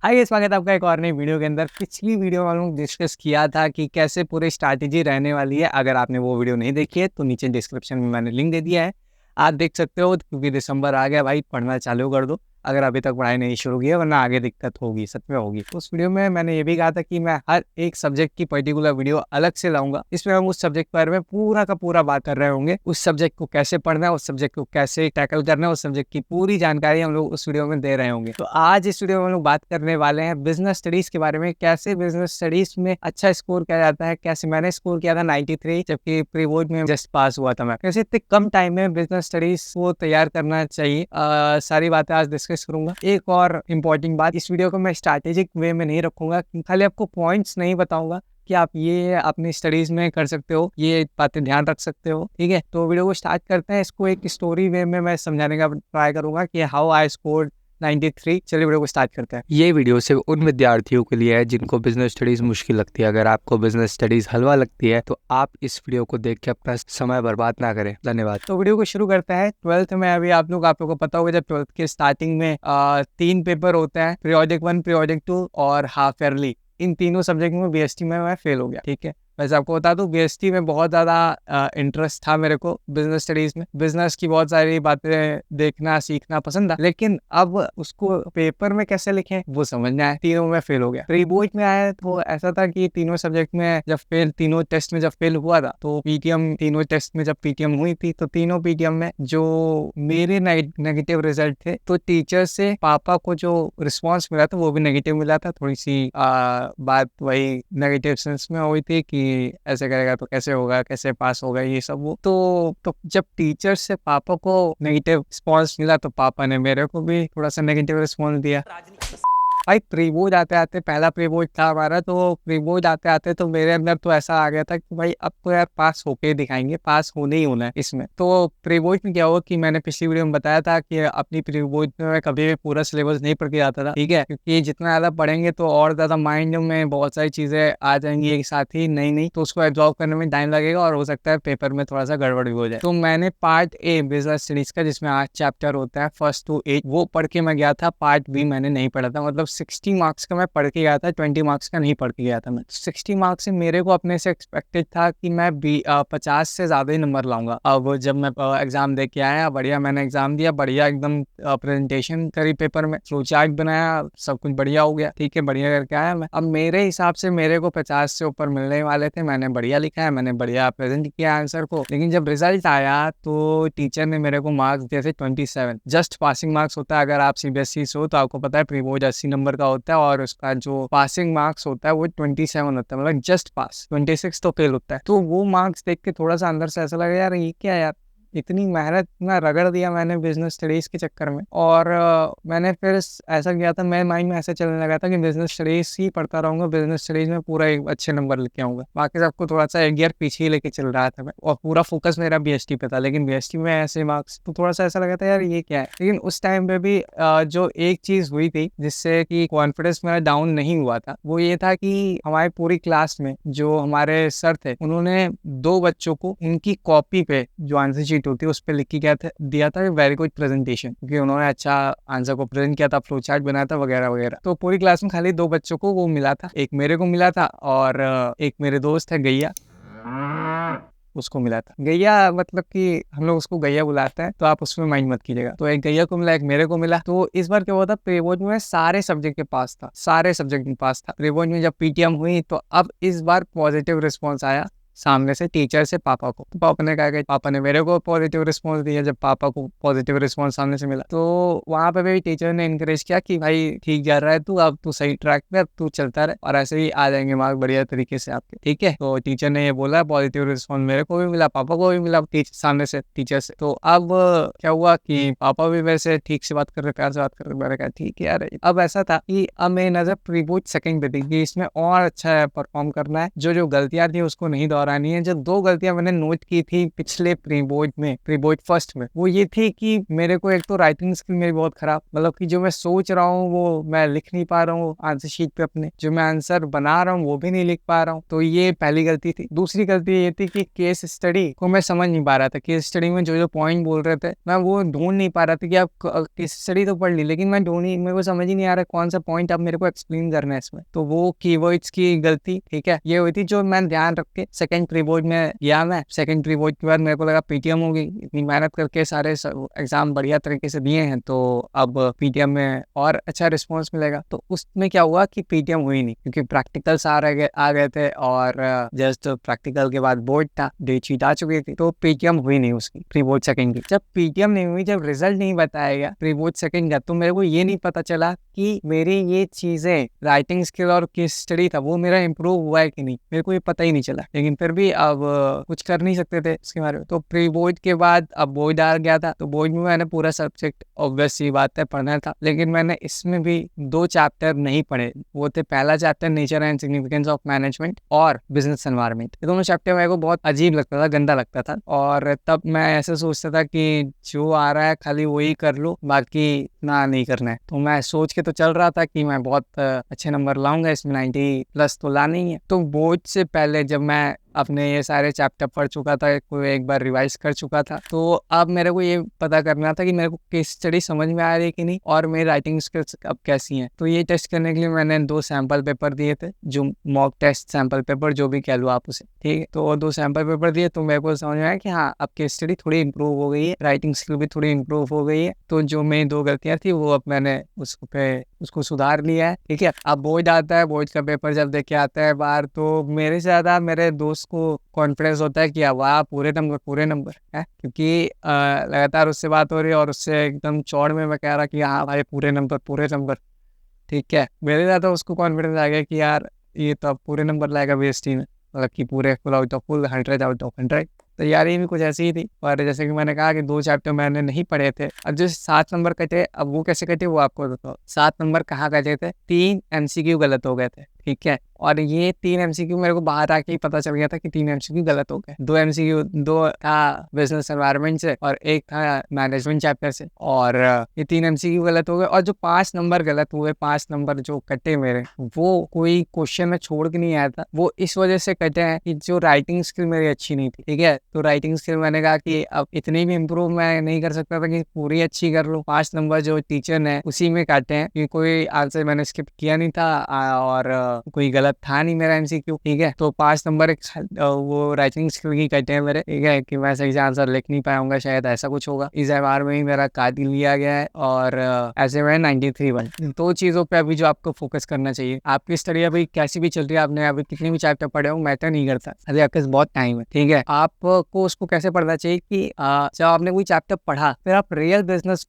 हाय, स्वागत है आपका एक और नई वीडियो के अंदर। पिछली वीडियो में हम लोग डिस्कस किया था कि कैसे पूरी स्ट्रैटेजी रहने वाली है। अगर आपने वो वीडियो नहीं देखी है तो नीचे डिस्क्रिप्शन में मैंने लिंक दे दिया है, आप देख सकते हो। क्योंकि दिसंबर आ गया भाई, पढ़ना चालू कर दो अगर अभी तक पढ़ाई नहीं शुरू की है, वरना आगे दिक्कत होगी, सच में होगी। उस वीडियो में मैंने ये भी कहा था कि मैं हर एक सब्जेक्ट की पर्टिकुलर वीडियो अलग से लाऊंगा। इसमें हम उस सब्जेक्ट के बारे में पूरा का पूरा बात कर रहे होंगे। उस सब्जेक्ट को कैसे पढ़ना है, उस सब्जेक्ट को कैसे टैकल करना है, उस सब्जेक्ट की पूरी जानकारी हम लोग उस वीडियो में दे रहे होंगे। तो आज इस वीडियो में हम लोग बात करने वाले हैं बिजनेस स्टडीज के बारे में। कैसे बिजनेस स्टडीज में अच्छा स्कोर किया जाता है। कैसे मैंने स्कोर किया था 93, जबकि प्री बोर्ड में जस्ट पास हुआ था मैं। कैसे इतने कम टाइम में बिजनेस स्टडीज को तैयार करना चाहिए, सारी बातें आज डिस्कस करूंगा। एक और इम्पोर्टेंट बात, इस वीडियो को मैं स्ट्रैटेजिक वे में नहीं रखूंगा, खाली आपको पॉइंट्स नहीं बताऊंगा कि आप ये अपनी स्टडीज में कर सकते हो, ये बातें ध्यान रख सकते हो। ठीक है, तो वीडियो को स्टार्ट करते हैं। इसको एक स्टोरी वे में मैं समझाने का ट्राई करूंगा कि हाउ आई स्कोर्ड 93। चलिए वीडियो को स्टार्ट करते हैं। ये वीडियो सिर्फ उन विद्यार्थियों के लिए है जिनको बिजनेस स्टडीज मुश्किल लगती है। अगर आपको बिजनेस स्टडीज हलवा लगती है तो आप इस वीडियो को देख के अपना समय बर्बाद ना करें। धन्यवाद। तो वीडियो को शुरू करते हैं। 12th में अभी आप लोगों को पता होगा, जब 12th के स्टार्टिंग में 3 पेपर होते हैं, पीरियोडिक 1, पीरियोडिक 2 और हाफ ईयरली। इन तीनों सब्जेक्ट में बीएसटी में मैं फेल हो गया। ठीक है, वैसे आपको बता दूं, बीएसटी में बहुत ज़्यादा इंटरेस्ट था मेरे को बिजनेस स्टडीज में। बिजनेस की बहुत सारी बातें देखना सीखना पसंद था, लेकिन अब उसको पेपर में कैसे लिखें वो समझना है। तीनों में फेल हो गया। प्री बोर्ड में आया तो ऐसा था कि तीनों सब्जेक्ट में जब फेल, तीनों टेस्ट में जब फेल हुआ था, तो पीटीएम, तीनों टेस्ट में जब पीटीएम हुई थी तो तीनों पीटीएम में जो मेरे नेगेटिव रिजल्ट थे, तो टीचर से पापा को जो रिस्पॉन्स मिला था वो भी नेगेटिव मिला था। थोड़ी सी बात वही नेगेटिव सेंस में हुई थी कि ऐसे करेगा तो कैसे होगा, कैसे पास होगा, ये सब। वो तो जब टीचर से पापा को नेगेटिव रिस्पॉन्स मिला तो पापा ने मेरे को भी थोड़ा सा नेगेटिव रिस्पॉन्स दिया। भाई प्री बोर्ड आते आते, पहला प्री बोर्ड था हमारा, तो प्री बोर्ड आते आते तो मेरे अंदर तो ऐसा आ गया था कि भाई अब तो यार पास होके ही दिखाएंगे, पास होने ही होना है इसमें। तो प्री बोर्ड में क्या हुआ कि मैंने पिछली वीडियो में बताया था कि अपनी प्री बोर्ड में मैं कभी भी पूरा सिलेबस नहीं पढ़ के जाता था। ठीक है, क्योंकि जितना ज़्यादा पढ़ेंगे तो और ज़्यादा माइंड में बहुत सारी चीज़ें आ जाएंगी एक साथ ही, नई नई, तो उसको एब्जॉर्व करने में टाइम लगेगा और हो सकता है पेपर में थोड़ा सा गड़बड़ भी हो जाए। तो मैंने पार्ट ए बिजनेस स्टडीज का, जिसमें 8 चैप्टर होता है, 1 to 8, वो पढ़ के मैं गया था। पार्ट बी मैंने नहीं पढ़ा था। मतलब 60 मार्क्स का मैं पढ़ के गया था, 20 मार्क्स का नहीं पढ़ के गया था मैं। 60 मार्क्स से मेरे को अपने से एक्सपेक्टेड था कि मैं 50 से ज़्यादा ही नंबर लाऊंगा। अब जब मैं एग्जाम दे के आया, बढ़िया मैंने एग्जाम दिया, बढ़िया एकदम प्रेजेंटेशन करी, पेपर में फ्लो चार्ट बनाया, सब कुछ बढ़िया हो गया। ठीक है, बढ़िया करके आया मैं। अब मेरे हिसाब से मेरे को 50 से ऊपर मिलने वाले थे। मैंने बढ़िया लिखा है, मैंने बढ़िया प्रेजेंट किया आंसर को, लेकिन जब रिजल्ट आया तो टीचर ने मेरे को मार्क्स दिए थे 27। जस्ट पासिंग मार्क्स होता है। अगर आप सीबीएसई से हो तो आपको पता है प्री बोर्ड 80 नंबर का होता है और उसका जो पासिंग मार्क्स होता है वो 27 होता है, मतलब जस्ट पास। 26 तो फेल होता है। तो वो मार्क्स देख के थोड़ा सा अंदर से ऐसा लगा, यार ये क्या यार, इतनी मेहनत ना रगड़ दिया मैंने बिजनेस स्टडीज के चक्कर में। और मैंने फिर ऐसा किया था, मेरे माइंड में ऐसा चलने लगा था कि बिजनेस स्टडीज ही पढ़ता रहूंगा, बिजनेस स्टडीज में पूरा एक अच्छे नंबर लेके आऊंगा। बाकी सबको थोड़ा सा एक ईयर पीछे ही लेके चल रहा था मैं, और पूरा फोकस मेरा बीएसटी पे था। लेकिन बीएसटी में ऐसे मार्क्स, तो थोड़ा सा ऐसा लगा था यार ये क्या है। लेकिन उस टाइम पे भी जो एक चीज हुई थी जिससे कि कॉन्फिडेंस मेरा डाउन नहीं हुआ था, वो ये था कि हमारी पूरी क्लास में जो हमारे सर थे, उन्होंने 2 बच्चों को उनकी कॉपी पे जो आंसर शीट होती है उस पर लिख के दिया था वेरी गुड प्रेजेंटेशन, क्योंकि उन्होंने अच्छा आंसर को प्रेजेंट किया था, फ्लो चार्ट बनाया था वगैरह वगैरह। तो पूरी क्लास में खाली 2 बच्चों को वो मिला था। एक मेरे को मिला था और एक मेरे दोस्त है गैया, उसको मिला था। गैया मतलब कि हम लोग उसको गैया बुलाते हैं, तो आप उसमें माइंड मत कीजिएगा। तो एक गैया को मिला, एक मेरे को मिला। तो इस बार क्या हुआ था, प्री बोर्ड में सारे सब्जेक्ट के पास था, सारे सब्जेक्ट में पास था। प्री बोर्ड में जब पीटीएम हुई तो अब इस बार पॉजिटिव रिस्पॉन्स आया सामने से, टीचर से पापा को। तो पापा ने कहा कि पापा ने मेरे को पॉजिटिव रिस्पॉन्स दिया जब पापा को पॉजिटिव रिस्पॉन्स सामने से मिला। तो वहाँ पे भी टीचर ने इनकरेज किया कि भाई ठीक जा रहा है तू, अब तू सही ट्रैक पे, अब तू चलता रहे और ऐसे ही आ जाएंगे मार्क्स बढ़िया तरीके से आपके। ठीक है, तो टीचर ने ये बोला, पॉजिटिव रिस्पॉन्स मेरे को भी मिला, पापा को भी मिला सामने से टीचर से। तो अब क्या हुआ कि पापा भी वैसे ठीक से बात कर रहे, प्यार से बात कर रहे। मैंने कहा ठीक है यार। अब ऐसा था कि अब मेरी नजर प्री बोर्ड सेकंड पे थी कि इसमें और अच्छा परफॉर्म करना है, जो जो गलतियां थी उसको नहीं दोहराना दोहरानी है। जो 2 गलतियाँ मैंने नोट की थी पिछले प्री बोर्ड फर्स्ट में, वो ये थी कि मेरे को एक तो राइटिंग स्किल मेरी बहुत खराब, मतलब कि जो मैं सोच रहा हूँ वो मैं लिख नहीं पा रहा हूँ आंसर शीट पे अपने, जो मैं आंसर बना रहा हूँ वो भी नहीं लिख पा रहा हूँ। तो ये पहली गलती थी। दूसरी गलती ये थी कि केस स्टडी को मैं समझ नहीं पा रहा था। केस स्टडी में जो पॉइंट बोल रहे थे मैं वो ढूंढ नहीं पा रहा था कि आप केस स्टडी तो पढ़ ली, लेकिन मैं मेरे को समझ ही नहीं आ रहा कौन सा पॉइंट आप मेरे को एक्सप्लेन करना है इसमें। तो वो कीवर्ड्स की गलती, ठीक है, ये हुई थी जो मैं ध्यान रख के सेकंड प्री बोर्ड में गया। मैं सेकंड प्री बोर्ड के बाद मेरे को लगा पीटीएम होगी, इतनी मेहनत करके सारे एग्जाम बढ़िया तरीके से दिए हैं तो अब पीटीएम में और अच्छा रिस्पॉन्स मिलेगा। तो उसमें क्या हुआ कि पीटीएम हुई नहीं, क्योंकि प्रैक्टिकल्स आ गए थे और जस्ट प्रैक्टिकल के बाद बोर्ड था, डेट शीट आ चुकी थी, तो पीटीएम हुई नहीं उसकी प्री बोर्ड सेकंड की। जब पीटीएम नहीं हुई, जब रिजल्ट नहीं बताया गया प्री बोर्ड सेकंड का, तो मेरे को ये नहीं पता चला कि मेरी ये चीजें राइटिंग स्किल और केस स्टडी था वो मेरा इंप्रूव हुआ है कि नहीं, मेरे को ये पता ही नहीं चला। लेकिन फिर भी अब कुछ कर नहीं सकते थे इसके बारे में। तो प्री बोर्ड के बाद अब बोर्ड आ गया था, तो बोर्ड में मैंने पूरा सब्जेक्ट ऑब्वियस सी बात है पढ़ना था, लेकिन मैंने इसमें भी 2 चैप्टर नहीं पढ़े। वो थे पहला chapter nature and significance of management और बिजनेस एनवायरनमेंट। ये दोनों चैप्टर मेरे को बहुत अजीब लगता था, गंदा लगता था, और तब मैं ऐसे सोचता था कि जो आ रहा है खाली वही कर लो, बाकी ना नहीं करना है। तो मैं सोच के तो चल रहा था कि मैं बहुत अच्छे नंबर लाऊंगा इसमें, 90+ तो लाना ही है। तो बोर्ड से पहले जब मैं अपने ये सारे चैप्टर पढ़ चुका था, कोई एक बार रिवाइज कर चुका था, तो अब मेरे को ये पता करना था कि मेरे को केस स्टडी समझ में आ रही है कि नहीं और मेरी राइटिंग स्किल्स अब कैसी हैं। तो ये टेस्ट करने के लिए मैंने 2 सैम्पल पेपर दिए थे, जो मॉक टेस्ट सैम्पल पेपर जो भी कह लो आप उसे, ठीक है। तो 2 सैम्पल पेपर दिए तो मेरे को समझ में आया कि हाँ अब केस स्टडी थोड़ी इंप्रूव हो गई है, राइटिंग स्किल भी थोड़ी इंप्रूव हो गई है। तो जो मेरी 2 गलतियां थी वो अब मैंने उसको सुधार लिया है, ठीक है। अब बोर्ड आता है, बोर्ड का पेपर जब देख के आता है बाहर, तो मेरे से ज्यादा मेरे दोस्त को कॉन्फिडेंस होता है कि वाह पूरे नंबर है, क्योंकि लगातार उससे बात हो रही है और उससे एकदम चौड़ में मैं कह रहा कि हाँ भाई पूरे नंबर, ठीक है। मेरे ज्यादा उसको कॉन्फिडेंस आ गया कि यार ये तो अब पूरे नंबर लाएगा बीएसटी में, मतलब कि पूरे फुल 100 आउट ऑफ 100। तो यार ये भी कुछ ऐसी ही थी। और जैसे कि मैंने कहा कि 2 चैप्टर मैंने नहीं पढ़े थे। अब जो 7 नंबर कटे, अब वो कैसे कटे वो आपको बताओ। 7 नंबर कहाँ कटे थे, 3 MCQ गलत हो गए थे, ठीक है। और ये 3 MCQ मेरे को बाहर आके ही पता चल गया था कि 3 MCQ गलत हो गए। 2 MCQ, 2 था बिजनेस एनवायरनमेंट से और 1 था मैनेजमेंट चैप्टर से, और ये 3 MCQ गलत हो गए। और जो 5 नंबर गलत हुए, 5 नंबर जो कटे मेरे, वो कोई क्वेश्चन में छोड़ के नहीं आया था, वो इस वजह से कटे हैं कि जो राइटिंग स्किल मेरी अच्छी नहीं थी, ठीक है। तो राइटिंग स्किल मैंने कहा कि अब इतनी भी इम्प्रूव मैं नहीं कर सकता था कि पूरी अच्छी कर लो। 5 नंबर जो टीचर ने उसी में काटे हैं, कि कोई आंसर मैंने स्किप किया नहीं था और कोई गलत था नहीं मेरा MCQ, ठीक है। तो 5 नंबर वो राइटिंग स्किल की कटे हैं मेरे, ठीक है, कि मैं सही से आंसर लिख नहीं पाऊंगा, शायद ऐसा कुछ होगा। इस बार में ही मेरा काट लिया गया है और ऐसे में 93 बन। 2 चीजों पे अभी जो आपको फोकस करना चाहिए। आपकी स्टडी अभी कैसी भी चल रही है, आपने अभी कितने भी चैप्टर पढ़े हो, मैटर नहीं करता, अभी आपके पास बहुत टाइम है, ठीक है। आपको उसको कैसे पढ़ना चाहिए कि जब आपने कोई चैप्टर पढ़ा, फिर आप रियल बिजनेस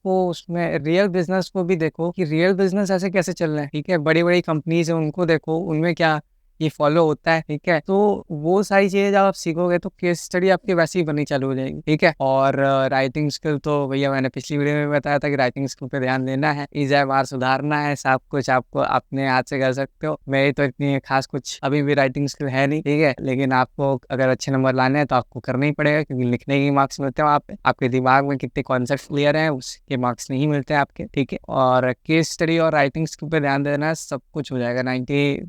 को भी देखो कि रियल बिजनेस ऐसे कैसे चल रहे हैं, ठीक है। बड़ी बड़ी कंपनीज है उनको देखो, उनमें क्या ये फॉलो होता है, ठीक है। तो वो सारी चीजें जब आप सीखोगे तो केस स्टडी आपकी वैसे ही बननी चालू हो जाएगी, ठीक है। और राइटिंग स्किल तो भैया मैंने पिछली वीडियो में बताया था कि राइटिंग स्किल पे ध्यान देना है, इज़ बार सुधारना है, सब कुछ आपको अपने हाथ से कर सकते हो। मेरी तो इतनी खास कुछ अभी भी राइटिंग स्किल है नहीं, ठीक है, लेकिन आपको अगर अच्छे नंबर लाने हैं तो आपको करना ही पड़ेगा, क्योंकि लिखने के मार्क्स मिलते हैं वहाँ पे, आपके दिमाग में कितने कॉन्सेप्ट क्लियर हैं उसके मार्क्स नहीं मिलते हैं आपके, ठीक है। और केस स्टडी और राइटिंग स्किल पे ध्यान देना है, सब कुछ हो जाएगा। 90+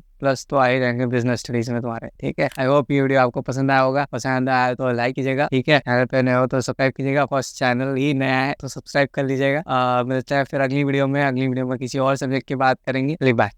तो आ ही जाएंगे बिजनेस स्टडीज में तुम्हारे, ठीक है। आई होप ये वीडियो आपको पसंद आया होगा, पसंद आया तो लाइक कीजिएगा, ठीक है। चैनल पे नए हो तो सब्सक्राइब कीजिएगा, फर्स्ट चैनल ही नया है तो सब्सक्राइब कर लीजिएगा। मिलता है फिर अगली वीडियो में किसी और सब्जेक्ट की बात करेंगे। बाय।